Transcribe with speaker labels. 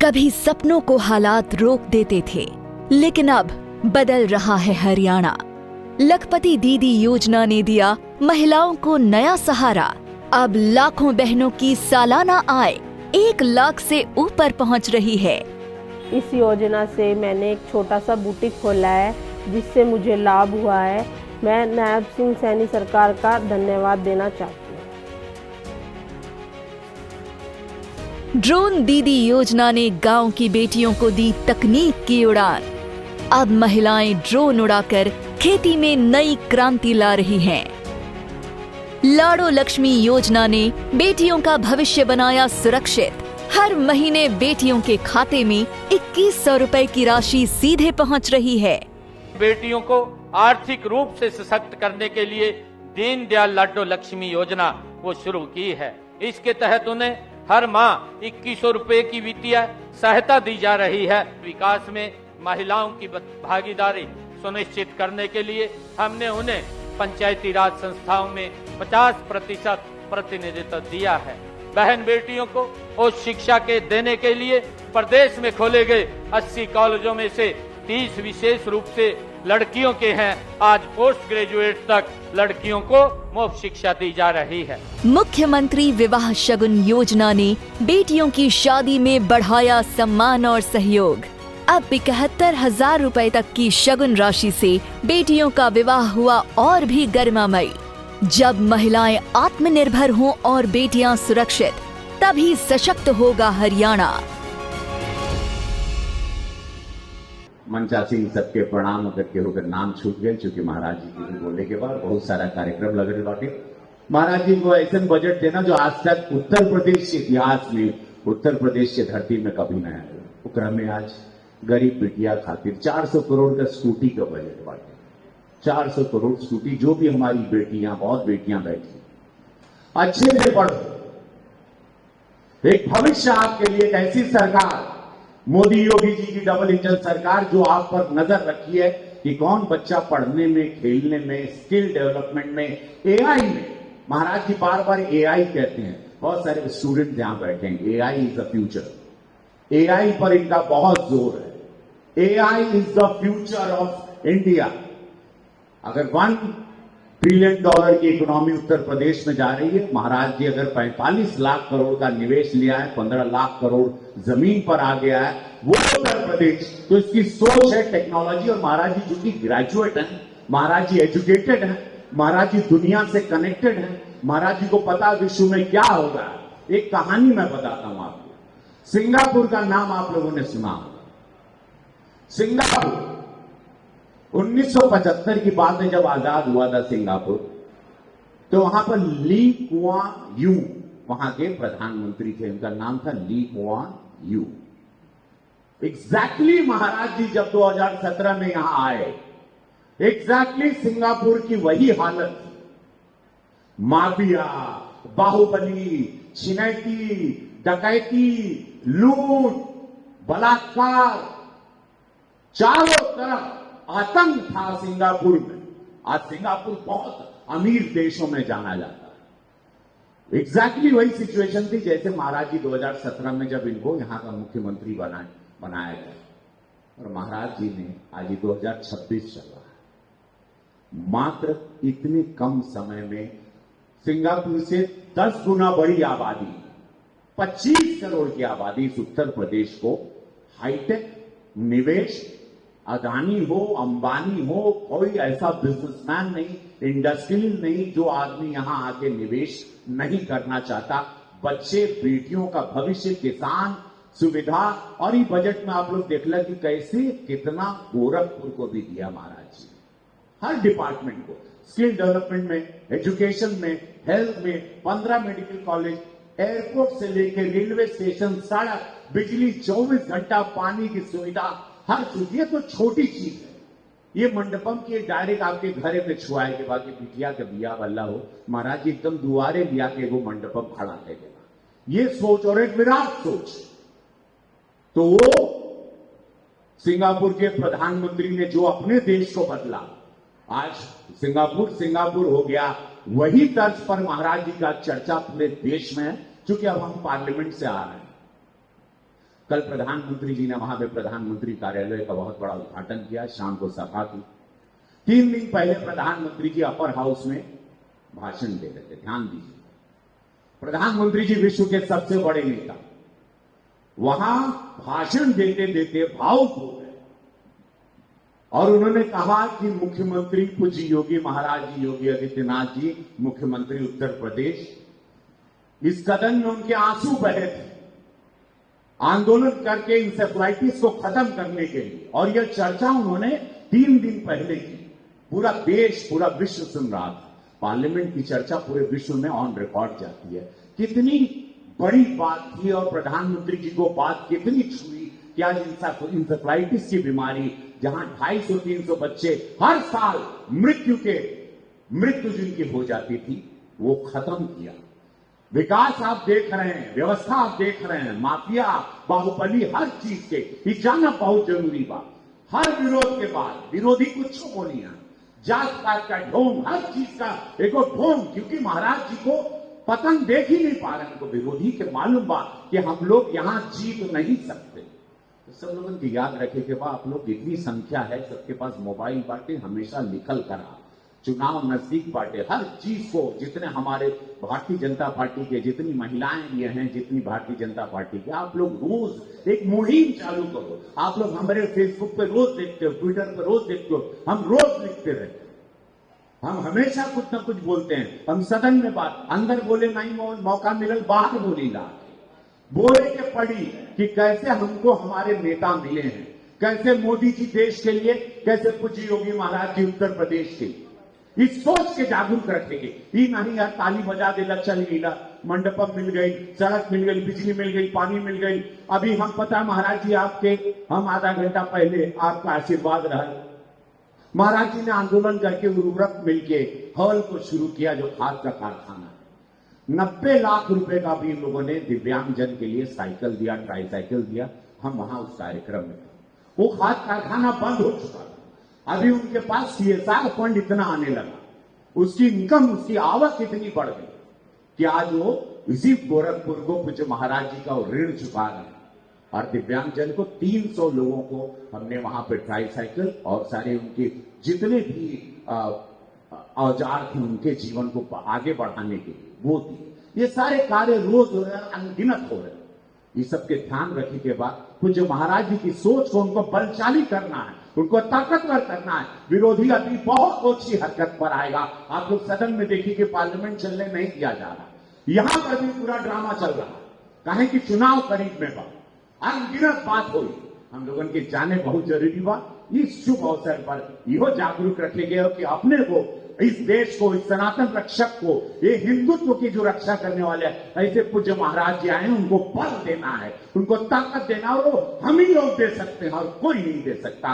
Speaker 1: कभी सपनों को हालात रोक देते थे, लेकिन अब बदल रहा है हरियाणा। लखपति दीदी योजना ने दिया महिलाओं को नया सहारा। अब लाखों बहनों की सालाना आय 1 लाख से ऊपर पहुंच रही है।
Speaker 2: इस योजना से मैंने एक छोटा सा बुटीक खोला है, जिससे मुझे लाभ हुआ है। मैं नायब सिंह सैनी सरकार का धन्यवाद देना चाहती हूँ।
Speaker 1: ड्रोन दीदी योजना ने गांव की बेटियों को दी तकनीक की उड़ान। अब महिलाएं ड्रोन उड़ाकर खेती में नई क्रांति ला रही हैं। लाड़ो लक्ष्मी योजना ने बेटियों का भविष्य बनाया सुरक्षित। हर महीने बेटियों के खाते में 2100 रुपए की राशि सीधे पहुंच रही है।
Speaker 3: बेटियों को आर्थिक रूप से सशक्त करने के लिए दीनदयाल लाडो लक्ष्मी योजना वो शुरू की है। इसके तहत उन्हें हर माह 2100 रुपए की वित्तीय सहायता दी जा रही है। विकास में महिलाओं की भागीदारी सुनिश्चित करने के लिए हमने उन्हें पंचायती राज संस्थाओं में 50% प्रतिनिधित्व दिया है। बहन बेटियों को उच्च शिक्षा के देने के लिए प्रदेश में खोले गए 80 कॉलेजों में से 30 विशेष रूप से लड़कियों के हैं। आज पोस्ट ग्रेजुएट तक लड़कियों को मुफ्त शिक्षा दी जा रही है।
Speaker 1: मुख्यमंत्री विवाह शगुन योजना ने बेटियों की शादी में बढ़ाया सम्मान और सहयोग। अब 71,000 रुपए तक की शगुन राशि से बेटियों का विवाह हुआ और भी गरिमामयी। जब महिलाएं आत्मनिर्भर हों और बेटियां सुरक्षित, तभी सशक्त होगा हरियाणा।
Speaker 4: मंचा सिंह सबके प्रणाम अगर के होकर नाम छूट गए, चूंकि महाराज जी के बोलने के बाद बहुत सारा कार्यक्रम लग रहे बाटे। महाराज जी को ऐसा बजट देना जो आज तक उत्तर प्रदेश के इतिहास में, उत्तर प्रदेश के धरती में कभी न आया। ओकरा में आज गरीब बेटिया खातिर 400 करोड़ का स्कूटी का बजट बाटे। 400 करोड़ स्कूटी, जो भी हमारी बेटियां, बहुत बेटियां बैठी, अच्छे से पढ़ो। एक भविष्य आपके लिए एक ऐसी सरकार, मोदी योगी जी की डबल इंजन सरकार, जो आप पर नजर रखी है कि कौन बच्चा पढ़ने में, खेलने में, स्किल डेवलपमेंट में, एआई में। महाराज जी बार बार एआई कहते हैं, बहुत सारे स्टूडेंट यहां बैठे हैं। AI is the future. AI पर इनका बहुत जोर है। AI is the future of India. अगर $1 ट्रिलियन की इकोनॉमी उत्तर प्रदेश में जा रही है, महाराज जी अगर 45 लाख करोड़ का निवेश लिया है, 15 लाख करोड़ जमीन पर आ गया है वो उत्तर प्रदेश, तो इसकी सोच है टेक्नोलॉजी। और महाराज जी जो कि ग्रेजुएट हैं, महाराज जी एजुकेटेड हैं, महाराज जी दुनिया से कनेक्टेड हैं, महाराज जी को पता विश्व में क्या होगा। एक कहानी मैं बताता हूं आपको। सिंगापुर का नाम आप लोगों ने सुना होगा। सिंगापुर 1975 की बात है, जब आजाद हुआ था सिंगापुर, तो वहां पर ली कुआन यू वहां के प्रधानमंत्री थे। उनका नाम था ली कुआन यू। एग्जैक्टली महाराज जी जब 2017 में यहां आए, एग्जैक्टली सिंगापुर की वही हालत थी। माफिया, बाहुबली, छिनैती, डकैती, लूट, बलात्कार, चारों तरफ आतंक था सिंगापुर में। आज सिंगापुर बहुत अमीर देशों में जाना जाता है। एग्जैक्टली वही सिचुएशन थी जैसे महाराज जी 2017 में जब इनको यहां का मुख्यमंत्री बनाया गया। और महाराज जी ने आज 2026 चल रहा है, मात्र इतने कम समय में सिंगापुर से 10 गुना बड़ी आबादी, 25 करोड़ की आबादी इस उत्तर प्रदेश को हाईटेक निवेश, अदानी हो, अंबानी हो, कोई ऐसा बिजनेसमैन नहीं, इंडस्ट्रियल नहीं, जो आदमी यहां आके निवेश नहीं करना चाहता। बच्चे, बेटियों का भविष्य, किसान, सुविधा। और ये बजट में आप लोग देख लें कि कैसे कितना गोरखपुर को भी दिया महाराज जी, हर डिपार्टमेंट को, स्किल डेवलपमेंट में, एजुकेशन में, हेल्थ में, 15 मेडिकल कॉलेज, एयरपोर्ट से लेकर रेलवे स्टेशन, सड़क, बिजली, 24 घंटा पानी की सुविधा, हर चीज। ये तो छोटी चीज है। ये मंडपम की डायरेक्ट आपके घरे पे छुआए के बाकी बिटिया के बिया बल्ला हो, महाराज जी एकदम दुआरे लिया के वो मंडपम खड़ा कर देगा। ये सोच, और एक विराट सोच। तो वो सिंगापुर के प्रधानमंत्री ने जो अपने देश को बदला, आज सिंगापुर हो गया। वही तर्ज पर महाराज जी का चर्चा पूरे देश में है, क्योंकि अब हम पार्लियामेंट से आ रहे हैं। कल प्रधानमंत्री जी ने वहां पे प्रधानमंत्री कार्यालय का बहुत बड़ा उद्घाटन किया, शाम को सभा की। 3 दिन पहले प्रधानमंत्री जी अपर हाउस में भाषण दे रहे थे। ध्यान दीजिए, प्रधानमंत्री जी विश्व के सबसे बड़े नेता वहां भाषण देते देते भावुक हो गए और उन्होंने कहा कि मुख्यमंत्री पूज्य योगी महाराज जी, योगी आदित्यनाथ जी, मुख्यमंत्री उत्तर प्रदेश, इस कदम में उनके आंसू बहे थे आंदोलन करके इंसेफ्लाइटिस को खत्म करने के लिए। और यह चर्चा उन्होंने 3 दिन पहले की। पूरा देश, पूरा विश्व सुन रहा था। पार्लियामेंट की चर्चा पूरे विश्व में ऑन रिकॉर्ड जाती है। कितनी बड़ी बात थी और प्रधानमंत्री जी को बात कितनी छुई कि आज इंसेफ्लाइटिस की बीमारी, जहां 250-300 बच्चे हर साल मृत्यु जिनकी हो जाती थी, वो खत्म किया। विकास आप देख रहे हैं, व्यवस्था आप देख रहे हैं, माफिया, बाहुबली, हर चीज के ये जानना बहुत जरूरी बात। हर विरोध के बाद विरोधी कुछ बोलियां, जात पात का ढोंग, हर चीज का एक ढोंग, क्योंकि महाराज जी को पतन देख ही नहीं पा रहे हैं। उनको विरोधी के मालूम बात कि हम लोग यहां जीत नहीं सकते। तो सब लोगों की याद रखे कि वाह, आप लोग इतनी संख्या है, सबके पास मोबाइल बांटे, हमेशा निकल कर आ, चुनाव नजदीक बांटे, हर चीज को, जितने हमारे भारतीय जनता पार्टी के जितनी महिलाएं ये हैं, जितनी भारतीय जनता पार्टी के, आप लोग रोज एक मुहिम चालू करो। आप लोग हमारे फेसबुक पे रोज देखते हो, ट्विटर पे रोज देखते हो, हम रोज लिखते रहते हैं, हम हमेशा कुछ ना कुछ बोलते हैं। हम सदन में बात, अंदर बोले नहीं मौका मिलल, बाहर बोलीला, बोले के पड़ी कि कैसे हमको हमारे नेता मिले हैं, कैसे मोदी जी देश के लिए, कैसे पूज्य योगी महाराज जी उत्तर प्रदेश के, इस सोच के जागरूक रखेंगे। ये नहीं यार ताली बजा देला, चल गईला, मंडपम मिल गई, सड़क मिल गई, बिजली मिल गई, पानी मिल गई। अभी हम पता महाराज जी आपके, हम आधा घंटा पहले आपका आशीर्वाद रहा, महाराज जी ने आंदोलन करके उर्वरक मिलके हॉल को शुरू किया, जो खाद का कारखाना। 90 लाख रुपए का भी इन लोगों ने दिव्यांगजन के लिए साइकिल दिया, ट्राईसाइकिल दिया। हम वहां उस कार्यक्रम में, वो खाद कारखाना बंद हो चुका था। अभी उनके पास CSR फंड इतना आने लगा, उसकी इनकम, उसकी आवक इतनी बढ़ गई कि आज वो इसी गोरखपुर को पूज्य महाराज जी का ऋण चुका रहे हैं। और दिव्यांगजन को 300 लोगों को हमने वहां पे ट्राईसाइकिल और सारे उनके जितने भी औजार थे उनके जीवन को आगे बढ़ाने के लिए वो दिए। ये सारे कार्य रोज हो रहे हैं, अनगिनत हो रहे हैं। ये सबके ध्यान रखने के बाद पूज्य महाराज जी की सोच को उनको बलशाली करना है, उनको ताकतवर करना है। विरोधी अभी बहुत ओछी हरकत पर आएगा। आप लोग सदन में देखिए कि पार्लियामेंट चलने नहीं दिया जा रहा, यहां पर भी पूरा ड्रामा चल रहा है। कहें कि चुनाव करीब में बा, अनगिनत बात हुई, हम लोगों के जाने बहुत जरूरी बा। इस शुभ अवसर पर यहो जागरूक रखे गए हो कि अपने को, इस देश को, इस सनातन रक्षक को, ये हिंदुत्व की जो रक्षा करने वाले ऐसे पूज्य महाराज जी आए हैं, उनको बल देना है, उनको ताकत देना, और वो हम ही लोग दे सकते हैं और कोई नहीं दे सकता।